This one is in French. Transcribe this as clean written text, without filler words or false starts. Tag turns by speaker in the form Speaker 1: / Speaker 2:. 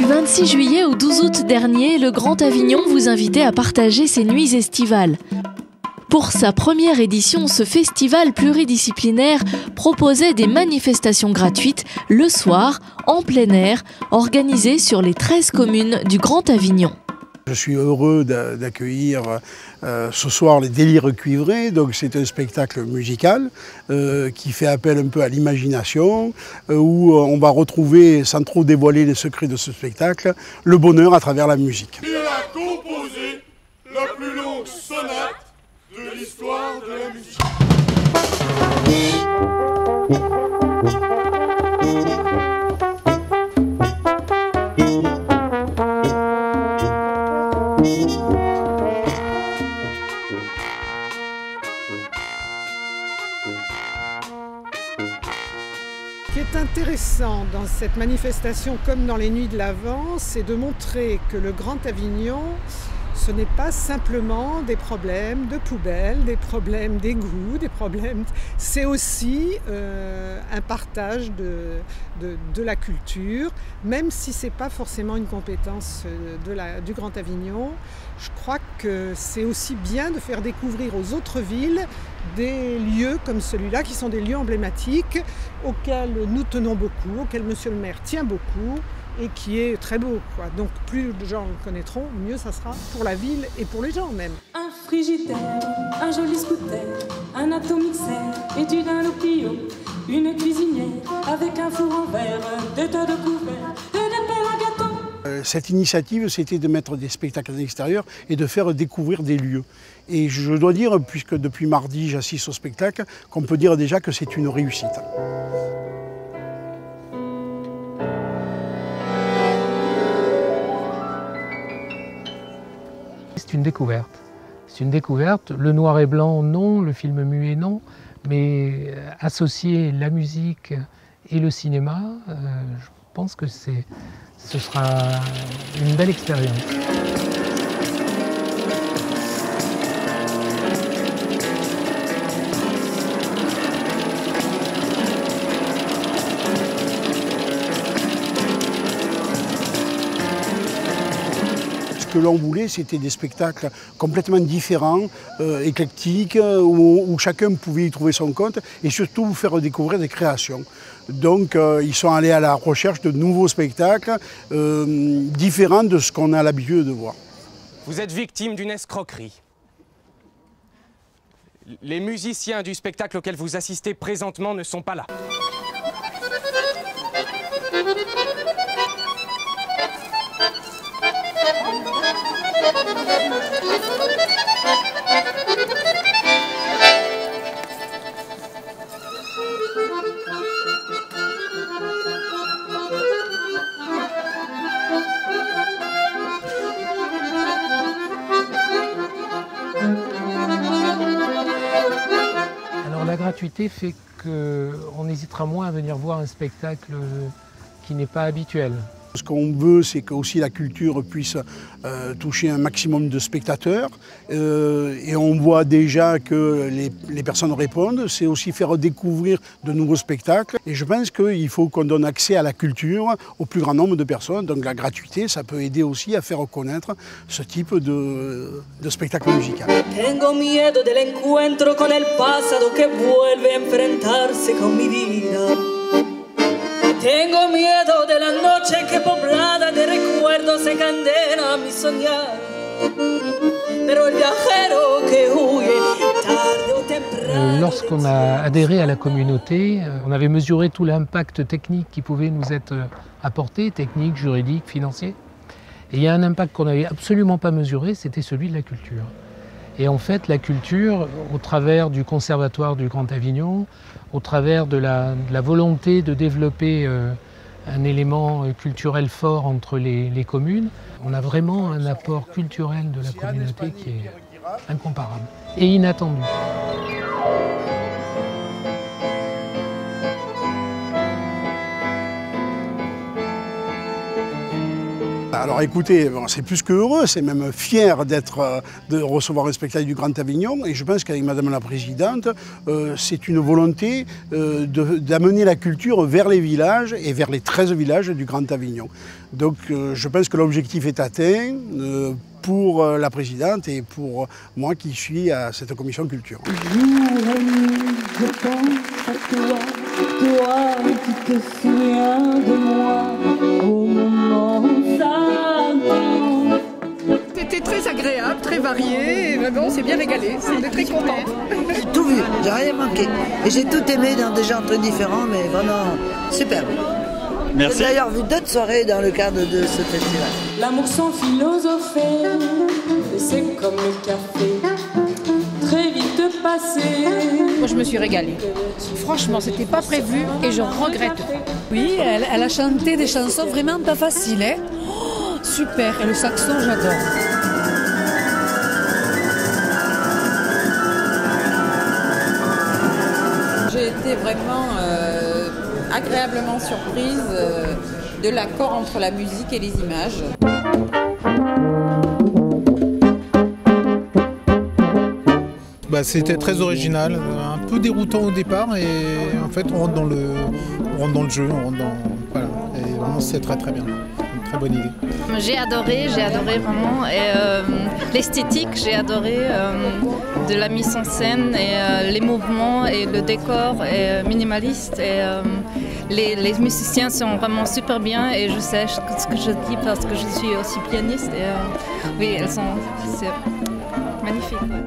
Speaker 1: Du 26 juillet au 12 août dernier, le Grand Avignon vous invitait à partager ses nuits estivales. Pour sa première édition, ce festival pluridisciplinaire proposait des manifestations gratuites le soir, en plein air, organisées sur les 13 communes du Grand Avignon.
Speaker 2: Je suis heureux d'accueillir ce soir les Délires Cuivrés. Donc c'est un spectacle musical qui fait appel un peu à l'imagination, où on va retrouver, sans trop dévoiler les secrets de ce spectacle, le bonheur à travers la musique.
Speaker 3: Il a composé la plus longue sonate de l'histoire de la musique.
Speaker 4: Ce qui est intéressant dans cette manifestation, comme dans les Nuits de l'Avent, c'est de montrer que le Grand Avignon, ce n'est pas simplement des problèmes de poubelles, des problèmes d'égout, c'est aussi un partage de la culture, même si ce n'est pas forcément une compétence du Grand Avignon. Je crois que c'est aussi bien de faire découvrir aux autres villes des lieux comme celui-là, qui sont des lieux emblématiques, auxquels nous tenons beaucoup, auxquels Monsieur le maire tient beaucoup, et qui est très beau, quoi. Donc plus de gens le connaîtront, mieux ça sera pour la ville et pour les gens même.
Speaker 5: Un frigidaire, un joli scooter, un atomixer et du linopio, une cuisinière avec un four en verre, des tas de couverts et des pains à gâteau.
Speaker 2: Cette initiative, c'était de mettre des spectacles à l'extérieur et de faire découvrir des lieux. Et je dois dire, puisque depuis mardi j'assiste au spectacle, qu'on peut dire déjà que c'est une réussite.
Speaker 6: C'est une découverte. C'est une découverte. Le noir et blanc, non. Le film muet, non. Mais associer la musique et le cinéma, je pense que ce sera une belle expérience.
Speaker 2: Ce que l'on voulait, c'était des spectacles complètement différents, éclectiques, où chacun pouvait y trouver son compte et surtout vous faire découvrir des créations. Donc ils sont allés à la recherche de nouveaux spectacles différents de ce qu'on a l'habitude de voir.
Speaker 7: Vous êtes victime d'une escroquerie. Les musiciens du spectacle auquel vous assistez présentement ne sont pas là.
Speaker 6: La gratuité fait qu'on hésitera moins à venir voir un spectacle qui n'est pas habituel.
Speaker 2: Ce qu'on veut, c'est que aussi la culture puisse toucher un maximum de spectateurs. Et on voit déjà que les personnes répondent. C'est aussi faire découvrir de nouveaux spectacles. Et je pense qu'il faut qu'on donne accès à la culture au plus grand nombre de personnes. Donc la gratuité, ça peut aider aussi à faire connaître ce type de spectacle musical.
Speaker 5: Tengo miedo del encuentro con el pasado que vuelve a enfrentarse con mi vida. Tengo miedo de la noche que poblada de recuerdos se encadena mi soñar. Pero el viajero que huye tarde o temprano.
Speaker 6: Lorsqu'on a adhéré à la communauté, on avait mesuré tout l'impact technique qui pouvait nous être apporté, technique, juridique, financier. Et il y a un impact qu'on n'avait absolument pas mesuré, c'était celui de la culture. Et en fait, la culture, au travers du Conservatoire du Grand Avignon, au travers de la volonté de développer un élément culturel fort entre les communes, on a vraiment un apport culturel de la communauté qui est incomparable et inattendu.
Speaker 2: Alors écoutez, bon, c'est plus que heureux, c'est même fier de recevoir un spectacle du Grand Avignon. Et je pense qu'avec Madame la Présidente, c'est une volonté d'amener la culture vers les villages et vers les 13 villages du Grand Avignon. Donc je pense que l'objectif est atteint pour la Présidente et pour moi qui suis à cette commission culture.
Speaker 8: Jour et nuit, je pense à toi, toi qui te souviens de moi au moment où ça tombe.
Speaker 4: C'était très agréable, très varié, et vraiment on s'est bien régalé, on est très contents.
Speaker 9: J'ai tout vu, j'ai rien manqué. Et j'ai tout aimé dans des genres très différents, mais vraiment superbe.
Speaker 10: Merci.
Speaker 9: J'ai d'ailleurs vu d'autres soirées dans le cadre de ce festival.
Speaker 5: L'amour sans philosopher, c'est comme le café, très vite passé.
Speaker 11: Moi je me suis régalée. Franchement, c'était pas prévu et je regrette.
Speaker 12: Oui, elle a chanté des chansons vraiment pas faciles. Hein. Oh, super, et le saxon, j'adore.
Speaker 13: J'ai été vraiment agréablement surprise de l'accord entre la musique et les images.
Speaker 14: C'était très original, un peu déroutant au départ et en fait on rentre dans le jeu, voilà, et vraiment c'est très très bien, une très bonne idée.
Speaker 15: J'ai adoré vraiment l'esthétique, j'ai adoré de la mise en scène et les mouvements et le décor est minimaliste et les musiciens sont vraiment super bien et je sais ce que je dis parce que je suis aussi pianiste et oui, c'est magnifique. Ouais.